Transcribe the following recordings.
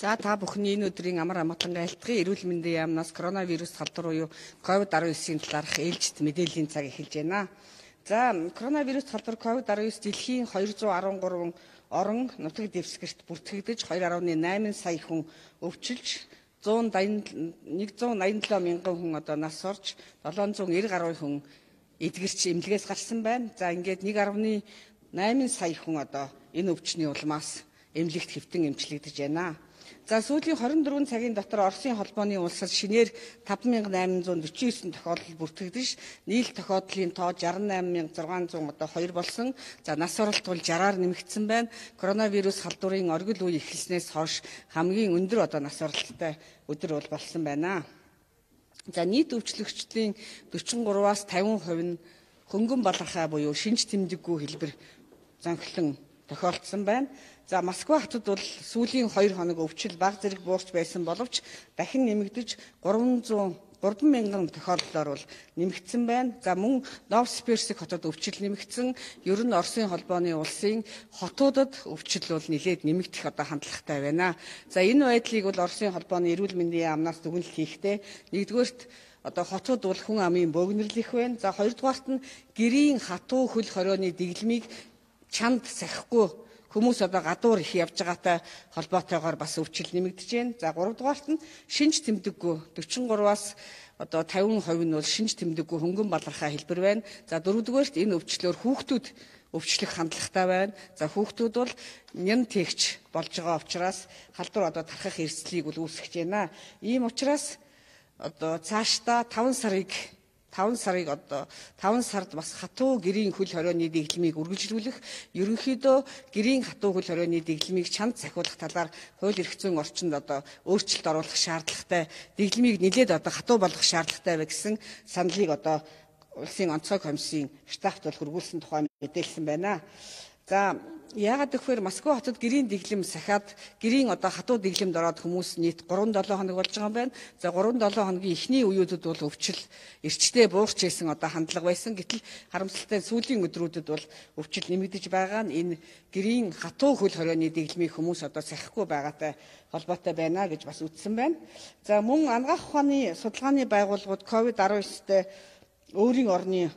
За та бүхний энэ өдрийн амар амгалан айлтгын эрүүл мэндийн яамнаас коронавирус халдвар буюу COVID-19-ийн талаарх ээлжид мэдээллийн цаг эхэлж байна. За коронавирус халдвар COVID-19 дэлхийн 213 орон нутаг дэвсгэрт бүртгэгдэж 2.8 сая хүн өвчилж 187 мянган хүн нас орж 790 гаруй хүн эдгэрч эмнэлгээс гарсан байна. За ингээд 1.8 сая хүн энэ өвчний улмаас эмнэлэгт хэвтэн эмчлэгдэж байна. За сүүлийн 24 цагийн дотор Оросын холбооны улсад шинээр 5849 тохиолдол бүртгэгдэж, нийт тохиолдлын тоо 68602 болсон. За нас оролт бол 60-аар нэмэгдсэн байна. Коронавирус халдварын оргил үе эхэлснээс хойш хамгийн өндөр нас оролттой өдөр болсон байна. За нийт өвчлөгчдийн 43-аас 50% нь хөнгөн балархай буюу шинж тэмдэггүй хэлбэр зонхилон тохиолдсон байна. За Москва хотод бол сүүлийн 2 хоног өвчил бага зэрэг буурч байсан боловч дахин нэмэгдэж 3 мянган тохиолдлоор бол нэмэгдсэн байна. За мөн Новосибирск хотод өвчил нэмэгдсэн. Ер нь Оросын холбооны улсын хотуудад өвчил бол нэлээд нэмэгдэх хандлагатай байна. За энэ байдлыг бол Оросын холбооны эрүүл мэндийн яамнаас дүгнэлт хийхдээ нэгдүгээрт хотууд бол хүн амын бөөгнөрл их байна. За хоёрдугаарт нь гэрийн хатуу хөл хорионы дэглэмийг чанд сахихгүй хүмүүс гадуур их явж байгаатай холбоотойгоор бас өвчил нэмэгдэж байна. За 3 дугаарт нь шинж тэмдэггүй 43-аас 50% нь бол шинж тэмдэггүй хөнгөн балархай хэлбэр байна. За 4 дугаарт энэ өвчлөөр хүүхдүүд өвчлөх хандлагатай байна. За хүүхдүүд бол нян тэгч болж байгаа учраас халдвар тархах эрсдлийг бол үүсгэж байна. Ийм учраас цаашдаа 5 сард бас хатуу гэрийн хөл хорионы дэглэмийг үргэлжлүүлэх, ерөнхийдөө гэрийн хатуу хөл хорионы дэглэмийг чанд сахиулах талаар хууль эрх зүйн орчинд өөрчлөлт оруулах шаардлагатай, дэглэмийг нэлээд хатуу болгох шаардлагатай бай гэсэн саналыг улсын онцгой комиссийн штабт бол хөргүүлсэн тухай мэдээлсэн байна. За яагаад гэвэл Москва хотод гэрийн дэглэм сахиад гэрийн хатуу дэглэмд ороод хүмүүс нийт 3-7 хоног болж байгаа юм байна. За 3-7 хоногийн эхний үеүүдэд бол өвчил эрчтэй буурч ийсэн хандлага байсан. Гэтэл харамсалтай сүүлийн өдрүүдэд бол өвчил нэмэгдэж байгаа нь энэ гэрийн хатуу хөл хорионы дэглэмийг хүмүүс сахихгүй байгаатай холбоотой байна гэж бас үзсэн байна. За мөн анагаах ухааны судалгааны байгууллагууд COVID-19-тэй өөрийн орны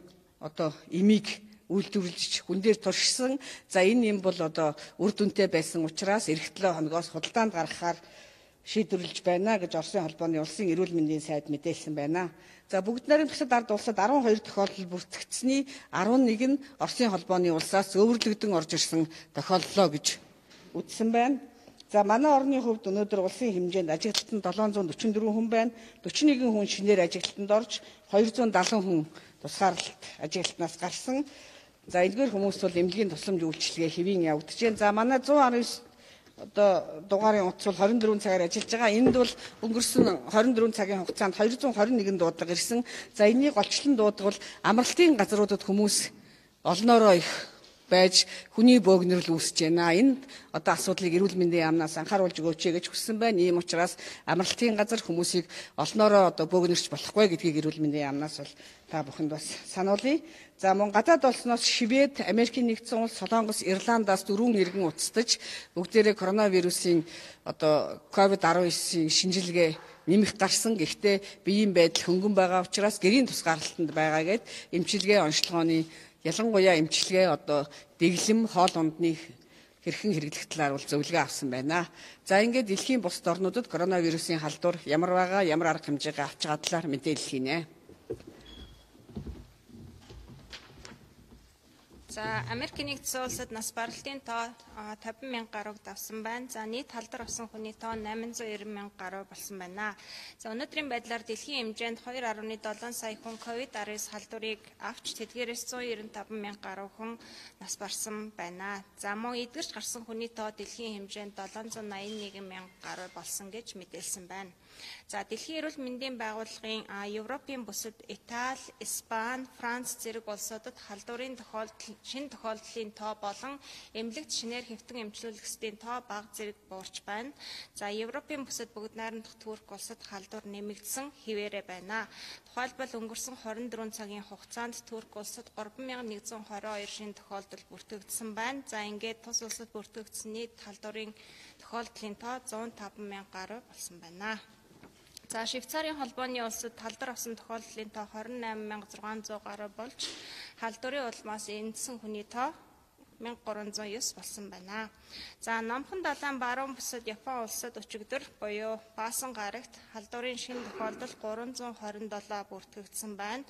эмийг үйлдвэрлэж хүн дээр туршсан. За энэ юм бол үр дүнтэй байсан учраас эх 7 хоногоос худалдаанд гаргахаар шийдвэрлэж байна гэж Оросын холбооны улсын эрүүл мэндийн сайд мэдээлсэн байна. За бүгд найрамд бусад ард улсад 12 тохиолдол бүртгэгдсэний 11 нь Оросын холбооны улсаас зөөвөрлөгдөн орж ирсэн тохиоллоо гэж үзсэн байна. За манай орны хувьд өнөөдөр улсын хэмжээнд ажиглалтанд 744 хүн байна. 41 хүн шинээр ажиглалтанд орж 270 хүн тусгаарлалт ажиглалтнаас гарсан. За эдгээр хүмүүс бол эмнэлгийн тусламж үйлчилгээ хэвийн явагдаж байна. За манай 119 дугаарын утас бол 24 цагаар ажиллаж байгаа. Энд бол өнгөрсөн 24 цагийн хугацаанд 221 дуудлага ирсэн. За энэний голчлон дуудлага бол амралтын газруудад хүмүүс олноороо их байж хүний бөөгнөрл үүсэж байна. Энд асуудлыг эрүүл мэндийн яамнаас анхааруулж өгөөч гэж хүссэн байна. Ийм учраас амралтын газар хүмүүсийг олноороо бөөгнөрч болохгүй гэдгийг эрүүл мэндийн яамнаас бол та бүхэнд бас сануулъя. За мөн гадаад улсноос Швед, Америкийн нэгдсэн улс, Солонгос, Ирландаас 4 иргэн уцтаж бүгдээрээ коронавирусын COVID-19-ийн шинжилгээ нэмэх гарсан. Гэхдээ биеийн байдал хөнгөн байгаа учраас гэрийн тусгаарлалтанд байгаа гэд эмчилгээ онцлогооны ялангуяа эмчилгээ дэглэм хоол ундны хэрхэн хэрэглэх талаар бол зөвлөгөө авсан байна. За ингээд дэлхийн бусад орнуудад коронавирусын халдвар ямар байгаа, ямар арга хэмжээ авч байгаа талаар мэдээлэл хийнэ. За Америкийн нэгдсэн улсад нас баралтын тоо 50 мянга гаруйг давсан байна. За нийт халдвар авсан хүний тоо 890 мянга гаруй болсон байна. За өнөөдрийн байдлаар дэлхийн хэмжээнд 2.7 сая хүн COVID-19 халдварыг авч тэдгээрээс 195 мянга гаруй хүн нас барсан байна. За мөн эдгэрч гарсан хүний тоо дэлхийн хэмжээнд 781 мянга гаруй болсон гэж мэдээлсэн байна. За дэлхийн эрүүл мэндийн байгууллагын Европын бүсэд Итали, Испани, Франц зэрэг улсуудад халдварын шинэ тохиолдлын тоо болон эмнэлэгт шинээр хэвтэн эмчилүүлэхсдийн тоо бага зэрэг буурч байна. За Европын бүсэд бүгд найрамдах Турк улсад халдвар нэмэгдсэн хэвээрээ байна. Тухайлбал өнгөрсөн 24 цагийн хугацаанд Турк улсад 3122 шинэ тохиолдол бүртгэгдсэн байна. За ингээд тус улсад бүртгэгдсэн нийт халдварын тохиолдлын тоо 105,000 гаруй болсон байна. За Швейцарын холбооны улсад халдвар авсан тохиолдлын тоо 28,600 гаруй болж халдварын улмаас эндсэн хүний тоо 1309 болсон байна. За Номхон далайн баруун бүсэд Япон улсад өчигдөр буюу Баасан гарагт халдварын шинэ тохиолдол 327 бүртгэгдсэн байна.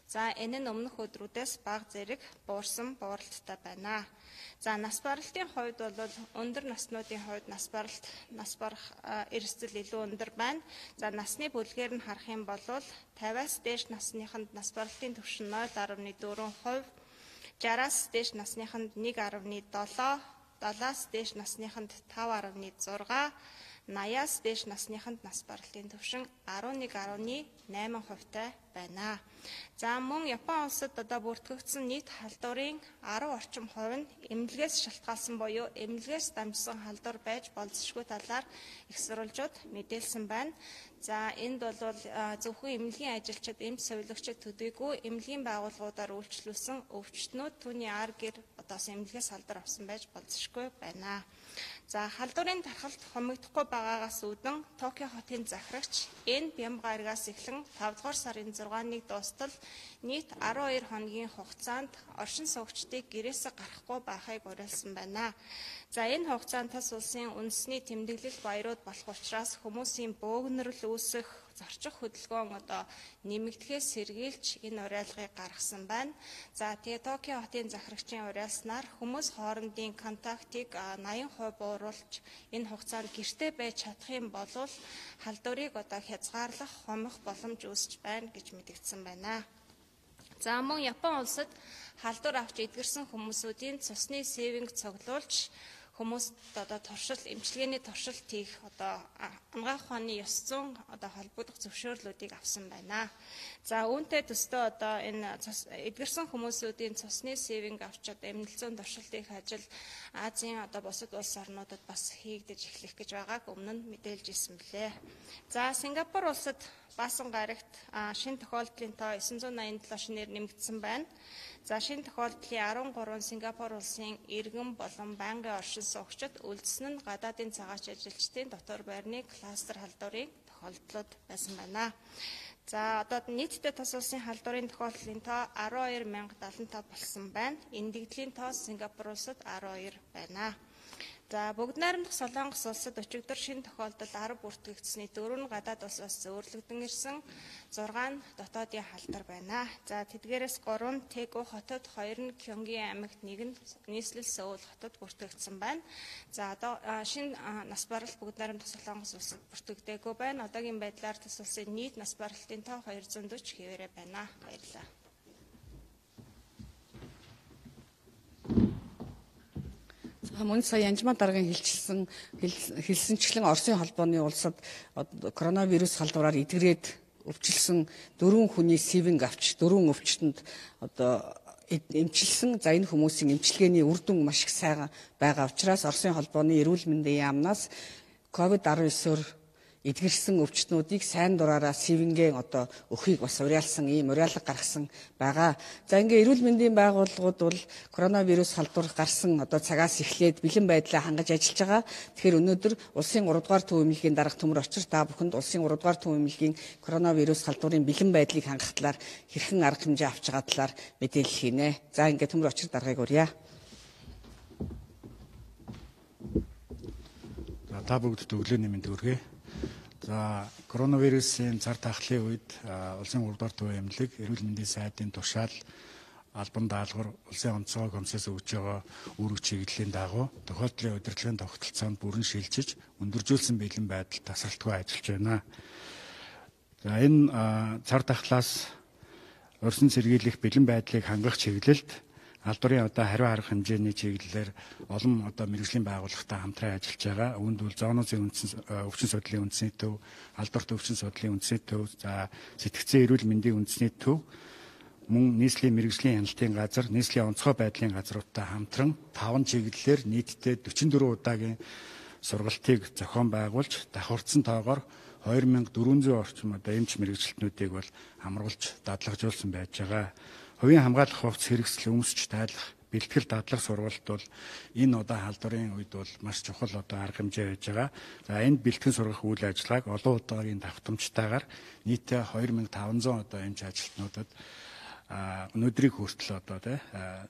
За энэ нь өмнөх өдрүүдээс бага зэрэг буурсан бууралттай байна. За нас баралтын хувьд бол өндөр наснуудын хувьд нас барах эрсдэл илүү өндөр байна. За насны бүлгээр нь харах юм бол 50-аас дээш насныханд нас баралтын түвшин 0.4%, 60-аас дээш насныханд 1.7, 70-аас дээш насныханд 5.6, 80-аас дээш насныханд нас баралтын түвшин 11.8% байна. За мөн Япон улсад одоо бүртгэгдсэн нийт халдварын 10 орчим хувь нь эмнэлгээс шалтгаалсан буюу эмнэлгээс дамжсан халдвар байж болзошгүй талаар их сурвалжууд мэдээлсэн байна. За энд бол зөвхөн эмнэлгийн ажилчид, эмч совилогчид төдийгүй эмнэлгийн байгууллагуудаар үйлчлүүлсэн өвчтнүүд түүний ар гэр одоос эмнэлгээс халдвар авсан байж болзошгүй байна. За халдварын тархалт хомигдохгүй байгаагаас үүдэн Токио хотын захирагч энэ Бямгаргаас эхлэн 5 дугаар сарын 6-ныг дуустал нийт 12 хоногийн хугацаанд оршин суугчдыг гэрээсээ гарахгүй байхыг уриалсан байна. За энэ хугацаанд тас улсын үндэсний тэмдэглэл баярууд болох учраас хүмүүсийн бөөгнөрл үүсэх, зорчих хөдөлгөөн нэмэгдэхээс сэргийлж энэ уриалгыг гаргасан байна. За тэгээ Токио хотын захирагчийн уриалснаар хүмүүс хоорондын контактыг 80% бууруулж энэ хугацаанд гэртээ байж чадах юм бол халдварыг хязгаарлах, хомох боломж үүсэж байна гэж мэдэгдсэн байна. За мөн Япон улсад халдвар авч эдгэрсэн хүмүүсүүдийн цусны сэвинг цуглуулж хүмүүст туршилт, эмчилгээний туршилт хийх анагаах ухааны ёс зүйн холбогдох зөвшөөрлүүдийг авсан байна. За үүнтэй төстөө энэ эдгэрсэн хүмүүсүүдийн цусны сэвинг авчид эмнэлэг зүйн туршилт хийх ажил Азийн бусад улс орнуудад бас хийгдэж эхлэх гэж байгааг өмнө нь мэдээлж ирсэн билээ. За Сингапур улсад Баасан гарагт шинэ тохиолдлын тоо 987 шинээр нэмэгдсэн байна. За шинэ тохиолдлын 13 Сингапур улсын иргэн болон байнгын оршин суугчид үлдсэн нь гадаадын цагаач ажилчдын дотор байрны кластер халдварын тохиолдлууд байсан байна. За нийтдээ тус улсын халдварын тохиолдлын тоо 12,075 болсон байна. Эндэгдлийн тоо Сингапур улсад 12 байна. За бүгд найрамдах Солонгос улсад өчигдөр шинэ тохиолдол 10 бүртгэгдсэний 4 нь гадаад улсаас зөөрлөгдөн ирсэн, 6 нь дотоодын халдвар байна. За тэдгээрээс 3 нь Тэгу хотод, 2 нь Кёнгийн аймагт, 1 нь нийслэл Сөүл хотод бүртгэгдсэн байна. За шинэ нас баралт бүгд найрамдах Солонгос улсад бүртгэгдээгүй байна. Одоогийн байдлаар тус улсын нийт нас баралтын тоо 240 хэвээрээ байна. Баярлалаа. Мөн сая Янжмаа даргын хэлсэнчлэн Оросын холбооны улсад коронавирус халдвараар эдгрээд өвчлсөн 4 хүний сэвинг авч 4 өвчтөнд эмчилсэн. За энэ хүмүүсийн эмчилгээний үр дүн маш их сайхан байгаа учраас Оросын холбооны эрүүл мэндийн яамнаас COVID-19-оор эдгэрсэн өвчтнүүдийг сайн дураараа сэвингээ өхийг бас уриалсан, ийм уриалга гаргасан байгаа. За ингээ эрүүл мэндийн байгууллагууд бол коронавирус халдвар гарсан цагаас эхлээд бэлэн байдлаа хангаж ажиллаж байгаа. Тэгэхээр өнөөдөр улсын 3 дугаар төв эмнэлгийн дарга төмөр очир та бүхэнд улсын 3 дугаар төв эмнэлгийн коронавирус халдварын бэлэн байдлыг хангах талаар хэрхэн арга хэмжээ авч байгаа талаар мэдээлэл хийнэ. За ингээ төмөр очир даргаыг урья. За та бүгд өглөөний мэнд хүргэе. За коронавирусын цар тахлын үед улсын 3 дугаар төвийн эмнэлэг эрүүл мэндийн сайдын тушаал албан даалгавар улсын онцгой комиссээс өгж байгаа үүрэг чиглэлийн дагуу тохиолдлын удирдлагын тогтолцоонд бүрэн шилжиж өндөржүүлсэн бэлэн байдал тасралтгүй ажиллаж байна. За энэ цар тахлаас урьдчилан сэргийлэх бэлэн байдлыг хангах чиглэлд Халдварын одоо хариу арга хэмжээний чиглэлээр олон одоо мэргэжлийн байгууллагатай хамтран ажиллаж байгаа. Үүнд бол зоонозын өвчин судлалын үндэсний төв, халдварт өвчин судлалын үндэсний төв, за сэтгцэн эрүүл мэндийн үндэсний төв, мөн нийслэлийн мэргэжлийн хяналтын газар, нийслэлийн онцгой байдлын газруудтай хамтран 5 чиглэлээр нийтдээ 44 удаагийн сургалтыг зохион байгуулж, давхарцсан тоогоор 2400 орчим одоо эмч мэргэжилтнүүдийг бол хамруулж дадлагжуулсан байж байгаа. Хувийн хамгаалах хувцас хэрэгсэл өмсч тайлах бэлтгэл дадлах сургалт бол энэ одоо халдварын үед бол маш чухал одоо арга хэмжээ байж байгаа. За энд бэлтгэн сургах үйл ажиллагааг олон удаагийн давтамжтайгаар нийтээ 2500 одоо эмч ажилтнуудад өнөөдрийг хүртэл одоо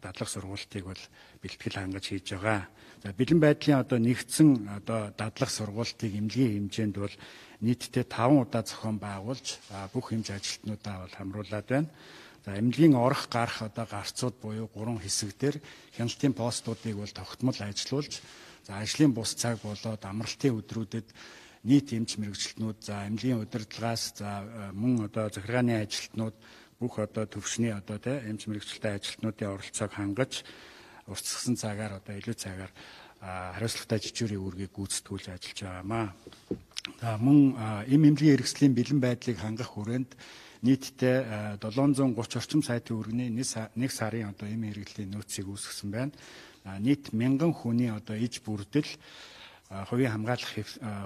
дадлах сургалтыг бол бэлтгэл хангаж хийж байгаа. За бэлэн байдлын одоо нэгдсэн одоо дадлах сургалтыг эмнэлгийн хэмжээнд бол нийтдээ 5 удаа зохион байгуулж бүх эмч ажилтнуудаа бол хамруулад байна. За эмнэлгийн орох гарах одоо гарцууд буюу 3 хэсэгдэр хяналтын постуудыг бол тогтмол ажилуулж, за ажлын бус цаг болоод амралтын өдрүүдэд нийт эмч мэргэжилтнүүд, за эмнэлгийн удирдлагаас за мөн одоо захиргааны ажилтнууд бүх одоо төвшний одоо эмч мэргэжилтийн ажилтнуудын оролцоог хангаж уртсгсан цагаар одоо илүү цагаар хариуцлагатай жижүүрийн үүргийг гүйцэтгүүлж ажиллаж байгаамаа. За мөн эм эмнэлгийн хэрэгслийн бэлэн байдлыг хангах хүрээнд нийтдээ 730 орчим сая төгрөгийн 1 сарын одоо эм хэрэглийн нөөцийг үүсгэсэн байна. Нийт 1000 хүний одоо иж бүрдэл хувийн хамгаалах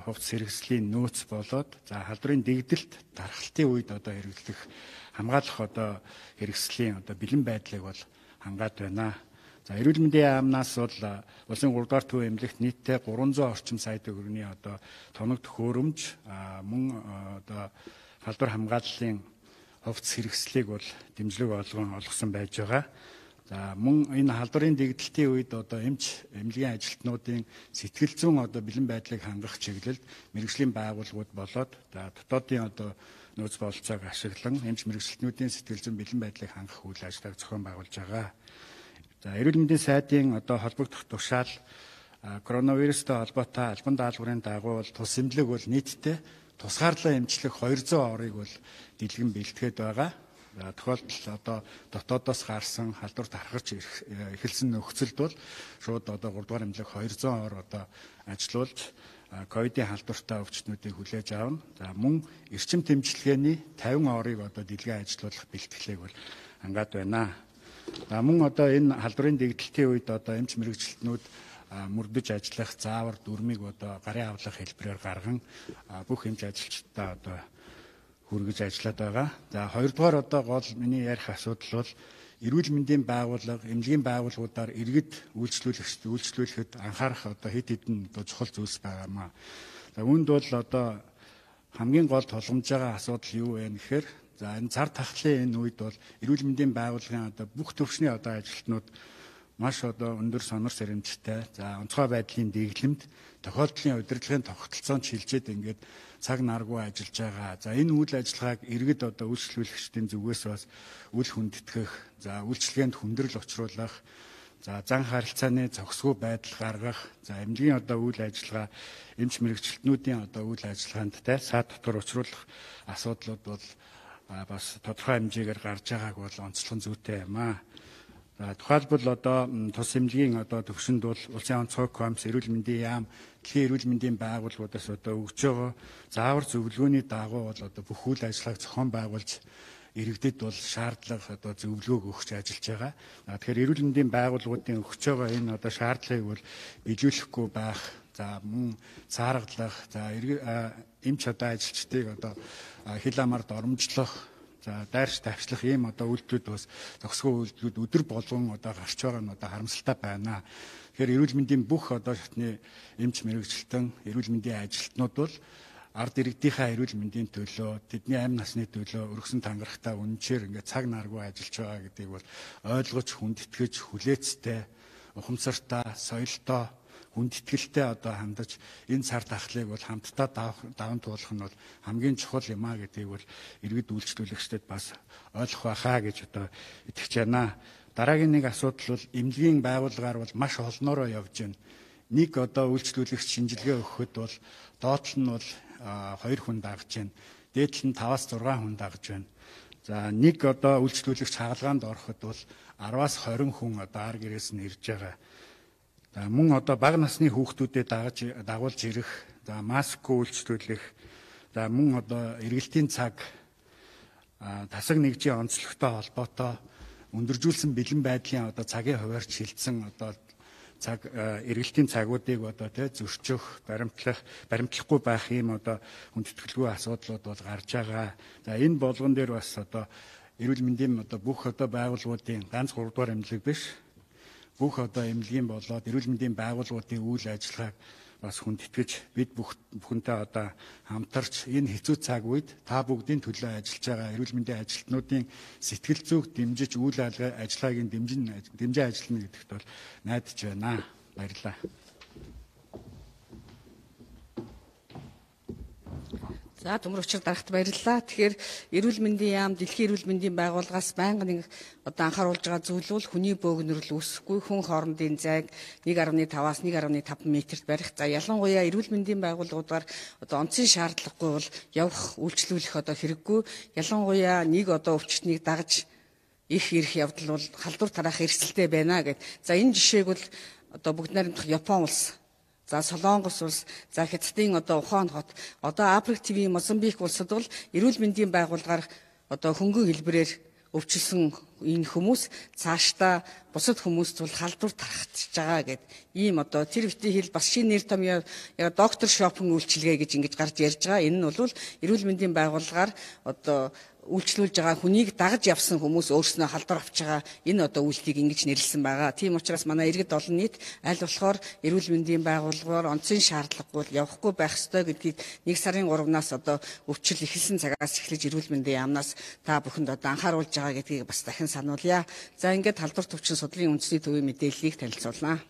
хувцас хэрэгслийн нөөц болоод за халдварын дэгдэлт дархалтын үед одоо хэрэглэх хамгаалах одоо хэрэгслийн одоо бэлэн байдлыг бол хангаад байна. За эрүүл мэндийн яамнаас бол улсын 3 дугаар төв эмнэлэгт нийтдээ 300 орчим сая төгрөгийн одоо тоног төхөөрөмж мөн одоо халдвар хамгааллын хувцас хэрэгслийг бол дэмжлэг олгосон байж байгаа. За мөн энэ халдварын дэгдэлтийн үед одоо эмнэлгийн ажилтнуудын сэтгэл зүйн одоо бэлэн байдлыг хангах чиглэлд мэргэжлийн байгууллагууд болоод дотоодын одоо нөөц бололцоог ашиглан эмч мэргэжилтнүүдийн сэтгэл зүйн бэлэн байдлыг хангах үйл ажиллагааг зохион байгуулж байгаа. За эрүүл мэндийн сайдын одоо холбогдох тушаал коронавирустай холбоотой албан даалгаврын дагуу бол тус эмнэлэг бол нийтдээ тусгаарлаа эмчлэх 200 орыг бол дэлгэн бэлтгээд байгаа. Тохиолдол одоо дотоодоос гарсан халдвар тархарч эхэлсэн нөхцөлд бол шууд одоо 3 дугаар эмнэлэг 200 ор одоо ажилуулж ковидын халдвартай өвчтнүүдийг хүлээж авна. За мөн эрчим тэмчилгээний 50 орыг одоо дэлгэн ажилуулах бэлтгэлийг бол хангаад байна. За мөн одоо энэ халдварын дэгдэлтийн үед одоо эмч мэргэжилтнүүд мөрдөж ажиллах заавар дүрмийг одоо гарын авлах хэлбэрээр гарган бүх эмч ажилчдаа одоо хүргэж ажиллаад байгаа. За хоёрдугаар одоо гол миний ярих асуудал бол эрүүл мэндийн байгууллага, эмнэлгийн байгууллагуудаар иргэд үйлчлүүлэхэд анхаарах одоо хэд хэдэн одоо чухал зүйлс байгаамаа. За үүнд бол одоо хамгийн гол тулгамж байгаа асуудал юу вэ гэхээр за энэ цар тахлын энэ үед бол эрүүл мэндийн байгууллагын одоо бүх төвшний одоо ажилтнууд маш одоо өндөр сонор сэрэмжтэй, за онцгой байдлын дэглэмд тохиолдлын удирдлагын тогтолцоонд шилжээд ингээд цаг наргүй ажиллаж байгаа. За энэ үйл ажиллагааг иргэд одоо үйлчлүүлэгчдийн зүгээс бас үл хүндэтгэх, за үйлчлэгээнд хүндрэл учруулах, за зан харилцааны зохисгүй байдал гаргах, за эмнэлгийн одоо үйл ажиллагаа эмч мэргэжилтнүүдийн одоо үйл ажиллагаанд саад дотор учруулах асуудлууд бол бас тодорхой хэмжээгээр гарч байгааг бол онцлог зүйтэй юм аа. За тухайлбал одоо тус эмнэлгийн одоо төвшөнд бол улсын онцгой комисс, эрүүл мэндийн яам, дэлхийн эрүүл мэндийн байгууллагуудаас одоо өгж байгаа заавар зөвлөгөөний дагуу бол одоо бүх үйл ажиллагааг зохион байгуулж иргэдэд бол шаардлага одоо зөвлөгөөг өгч ажиллаж байгаа. Тэгэхээр эрүүл мэндийн байгууллагуудын өгч байгаа энэ одоо шаардлагыг бол биелүүлэхгүй байх, за мөн цааргалах, за эмч одоо ажилчдыг одоо хил амаар доромжлох, за дайрч тавьчлах ийм одоо үйлдэлүүд бас зохисгүй үйлдэлүүд өдөр болгон одоо гарч байгаа нь одоо харамсалтай байна. Тэгэхээр эрүүл мэндийн бүх одоо шатны эмч мэргэжилтэн, эрүүл мэндийн ажилтнууд бол ард иргэдийнхаа эрүүл мэндийн төлөө, тэдний амь насны төлөө өргөсөн тангарахтай үнэнчээр ингээд цаг наргүй ажиллаж байгаа гэдгийг бол ойлгож, хүндэтгэж, хүлээцтэй, ухамсартай, соёлтой, хүндэтгэлтэй одоо хандаж энэ цар тахлыг бол хамтдаа даван туулах нь бол хамгийн чухал юм а гэдгийг бол иргэд үйлчлүүлэгчдэд бас ойлгох байхаа гэж одоо итгэж байна. Дараагийн нэг асуудал бол эмнэлгийн байгууллагаар бол маш олноороо явж байна. Нэг одоо үйлчлүүлэгч шинжилгээ өгөхөд бол доотлол нь бол 2 хүн дагж байна. Дээдлэл нь 5-6 хүн дагж байна. За нэг одоо үйлчлүүлэгч хаалгаанд ороход бол 10-аас 20 хүн одоо ар гэрээс нь ирж байгаа. За мөн одоо бага насны хүүхдүүдэд дагуулж ирэх, за маскгүй үйлчлүүлэх, за мөн одоо эргэлтийн цаг тасаг нэгжийн онцлогтой холбоотой өндөржүүлсэн бэлэн байдлын одоо цагийн хуваарьч шилжсэн одоо цаг эргэлтийн цагуудыг одоо зөрчих, баримтлахгүй байх юм одоо хүндэтгэлгүй асуудлууд бол гарч байгаа. За энэ болгон дээр бас одоо эрүүл мэндийн одоо бүх одоо байгууллагуудын ганц 3 дугаар эмнэлэг биш, бүх одоо эмнэлгийн болоод эрүүл мэндийн байгууллагуудын үйл ажиллагааг бас хүндэтгэж бид бүхэнтэй одоо хамтарч энэ хэцүү цаг үед та бүгдийн төлөө ажиллаж байгаа эрүүл мэндийн ажилтнуудын сэтгэл зүйг дэмжиж үйл ажиллагааг дэмжин ажиллана гэдэгт бол найдаж байна. Баярлалаа. За төмөр учир дарагт баярлалаа. Тэгэхээр эрүүл мэндийн яам дэлхийн эрүүл мэндийн байгууллагаас байнга нэг одоо анхааруулж байгаа зүйл бол хүний бөөгнөрл үүсэхгүй, хүн хоорондын зайг 1.5-аас 1.5 метрт барих. За ялангуяа эрүүл мэндийн байгууллагуудаар одоо онцгийн шаардлагагүй бол явах үйлчлүүлэх одоо хэрэггүй. Ялангуяа нэг одоо өвчтнийг дагаж их ирэх явдал бол халдвар тараах эрсдэлтэй байна гэд. За энэ жишээг бол одоо бүгд найрамдах Япон улс, за Солонгос улс, за Хятадын одоо Ухаан хот, одоо Африк ТV Мозамбик улсад бол эрүүл мэндийн байгууллагаар одоо хөнгөн хэлбэрээр өвчлсөн энэ хүмүүс цаашдаа бусад хүмүүст бол халдвар тархаж байгаа гэд ийм одоо тэр битгий хэл бас шинэ нэр томьёо доктор шопинг үйлчилгээ гэж ингэж гарч ярьж байгаа. Энэ нь бол эрүүл мэндийн байгууллагаар одоо үйлчлүүлж байгаа хүнийг дагаж явсан хүмүүс өөрснөө халдвар авч байгаа энэ одоо үйлдэлийг ингэж нэрлсэн байгаа. Тийм учраас манай иргэд олон нийт аль болохоор эрүүл мэндийн байгууллагаар онцгийн шаардлагагүй явахгүй байх ёстой гэдгийг 1 сарын 3-наас одоо өвчл эхэлсэн цагаас эхлэж эрүүл мэндийн яамнаас та бүхэнд одоо анхааруулж байгаа гэдгийг бас дахин сануулъя. За ингээд халдвар төвчин судлалын үндэсний төвийн мэдээллийг танилцуулнаа.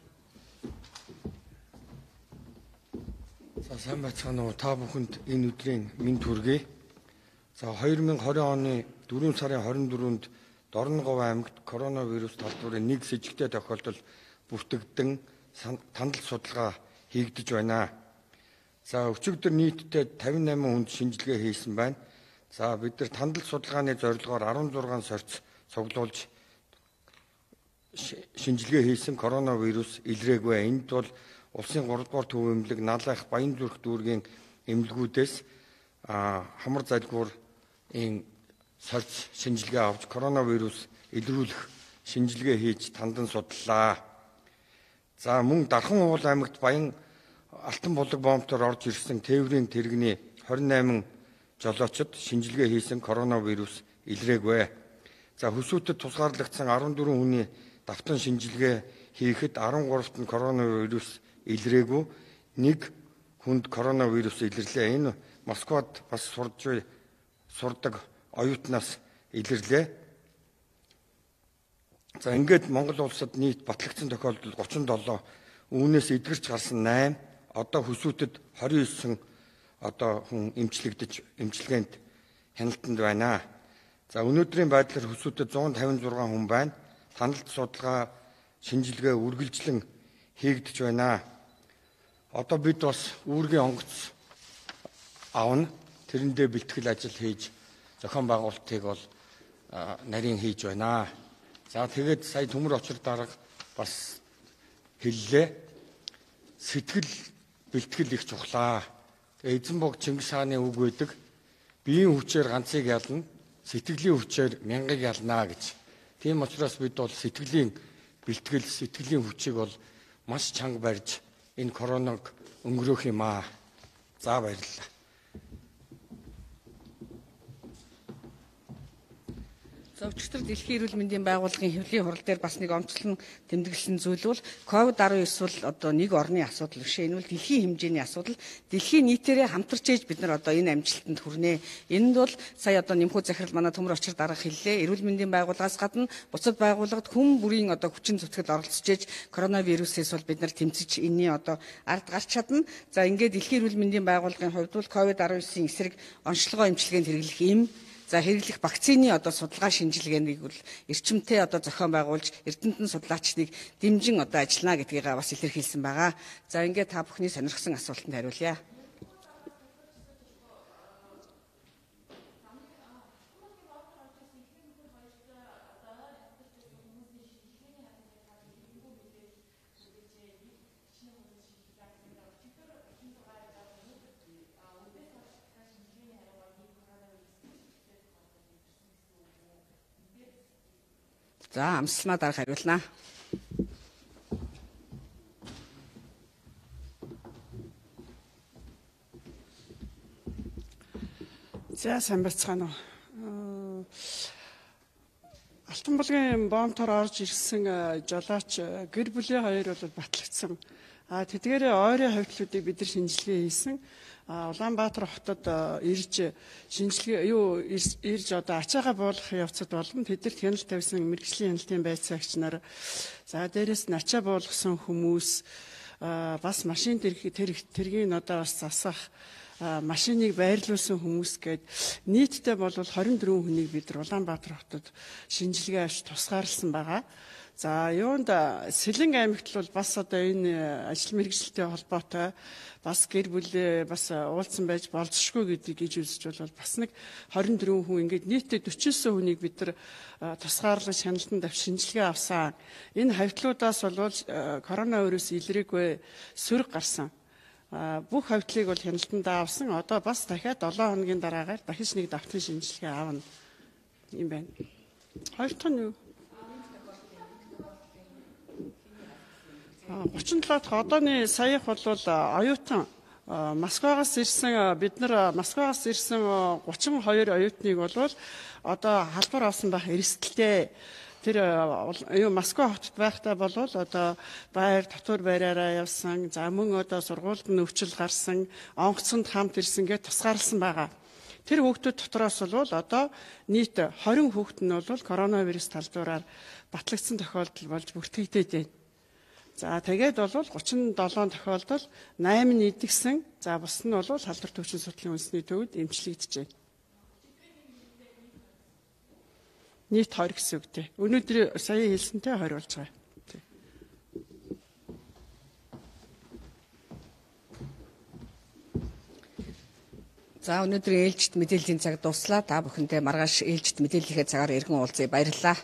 За сайн байцгаана уу, та бүхэнд энэ өдрийн мэнд хүргэе. За 2020 оны 4 сарын 24-нд Дорноговь аймагт коронавирус талбарын нэг с 'ижигтэй тохиолдол бүртгэгдэн тандал судалгаа хийгдэж байна. За өчигдөр нийтдээ 58 хүнд шинжилгээ хийсэн байна. За бид нар тандал судалгааны зорилгоор 16 сорьц цуглуулж шинжилгээ хийсэн коронавирус илрээгүй. Энд бол улсын 3 дугаар төв эмнэлэг Налайх Баянзүрх дүүргийн эмнэлгүүдээс хамар залгуур сорьц шинжилгээ авч коронавирус илрүүлэх шинжилгээ хийж тандан судаллаа. За мөн Дархан уул аймагт Баян Алтан булаг боомтоор орж ирсэн тээврийн тэрэгний 28 жолоочид шинжилгээ хийсэн коронавирус илрээгүй. За хөсөөдөд тусгаарлагдсан 14 хүний давтан шинжилгээ хийхэд 13-т нь коронавирус илрээгүй, нэг хүнд коронавирус илэрлээ. Энэ Москвад бас сурдаг оюутнаас илэрлээ. За ингээд Монгол улсад нийт батлагдсан тохиолдол 37, үүнээс эдгэрч гарсан 8, одоо хөсөөдөд 29 одоо хүн эмчилгээнд хяналтанд байна. За өнөөдрийн байдлаар хөсөөдөд 156 хүн байна. Таналт судалгаа шинжилгээ үргэлжлэн хийгдэж байна. Одоо бид бас үүргийн онгоц авна. Тэрэндээ бэлтгэл ажил хийж зохион байгуулалтыг бол нарийн хийж байна. За тэгээд сая төмөр очир дарга бас хэллээ. Сэтгэл бэлтгэл их чухлаа. Эзэнбог Чингис хааны үг байдаг. Биеийн хүчээр ганцыг ялна, сэтгэлийн хүчээр мянгыг ялна гэж. Тийм учраас бид бол сэтгэлийн бэлтгэл, сэтгэлийн хүчийг бол маш чанга барьж энэ коронавиг өнгөрөөх юм аа. За баярлалаа. За өчигдөр Дэлхийн эрүүл мэндийн байгууллагын хэвлэлийн хурал дээр бас нэг онцлон тэмдэглэсэн зүйл бол COVID-19 бол одоо нэг орны асуудал биш. Энэ бол дэлхийн хэмжээний асуудал. Дэлхийн нийтээрээ хамтарч ээж бид нар одоо энэ амжилтанд хүрнэ. Энэнд бол сая одоо нэмхүү захирал манай төмөр очир дарга хэллээ. Эрүүл мэндийн байгууллагаас гадна бусад байгууллагад хүн бүрийн одоо хүчин зүтгэл оролцож ээж коронавирусээс бол бид нар тэмцэж энэний одоо ард гарч чадна. За ингээд Дэлхийн эрүүл мэндийн байгууллагын хувьд бол COVID-19-ийн эсрэг онцлогоо эмчилгээнд хэрэглэх юм. За хэрэглэх вакцины одоо судалгаа шинжилгээнийг бол эрчимтэй одоо зохион байгуулж эрдэмтэн судлаачдыг дэмжин одоо ажиллана гэдгийг бас илэрхийлсэн байгаа. За ингээд та бүхний сонирхсан асуултанд хариулъя. За амсалмаа дарга хариулнаа. За сайн байцгаана уу. Алтан булгийн бомтоор орж ирсэн жолооч гэр бүлийн хоёр бол батлагдсан. Тэдгээр ойрын хавьтлуудыг бид нар шинжилгээ хийсэн. Улаанбаатар хотод ирж одоо ачаагаа буулгах явцад болгон тэдэрт хяналт тавьсан мэргэжлийн хяналтын байцаагч нар, за дээрээс нь ачаа буулгасан хүмүүс, бас машин тэргийг одоо бас засах, машиныг байрлуулсан хүмүүс гээд нийтдээ бол 24 хүнийг бид нар Улаанбаатар хотод шинжилгээ авч тусгаарласан байгаа. За юунд Сэлэн аймагт бол бас одоо энэ ажил мэргэжилтэй холбоотой бас гэр бүлээ бас уулзсан байж болзошгүй гэж үзэж бол бас нэг 24 хүн ингээд нийтдээ 49 хүнийг бид нар тусгаарлаж хяналтанд авч шинжилгээ авсан. Энэ хавьтлуудаас бол коронавирус илрээгүй сөрөг гарсан. Бүх хавьтлыг бол хяналтанд авсан. Одоо бас дахиад 7 хоногийн дараагаар дахиж нэг давтан шинжилгээ аавна юм байна. Хоёр дахь нь юу? 37 дахь одооны саях бол оюутан Москвагаас ирсэн бид нар Москвагаас ирсэн 32 оюутныг бол одоо халдвар авсан байх эрсдэлтэй. Тэр Москва хотод байхдаа бол одоо дотор байраараа явсан. За мөн одоо сургуульд нь өвчл гарсан, онгоцонд хамт ирсэн гэж тусгаарласан байгаа. Тэр хүүхдүүд дотроос бол одоо нийт 20 хүүхэд нь бол коронавирус талдвараар батлагдсан тохиолдол болж бүртгэгдээд байна. За тэгээд бол 37 тохиолдол 8 нь идэгсэн. За бус нь бол халдвар төвчин судлалын үндэсний төвд эмчлэгдэж байна. Нийт 20 гэсэн үг тий. Өнөөдөр сая хэлсэнтэй 20 болж байгаа. За өнөөдрийн ээлжид мэдээллийн цаг дуслаа. Та бүхэндээ маргааш ээлжид мэдээллийнхээ цагаар иргэн уулзъя. Баярлалаа.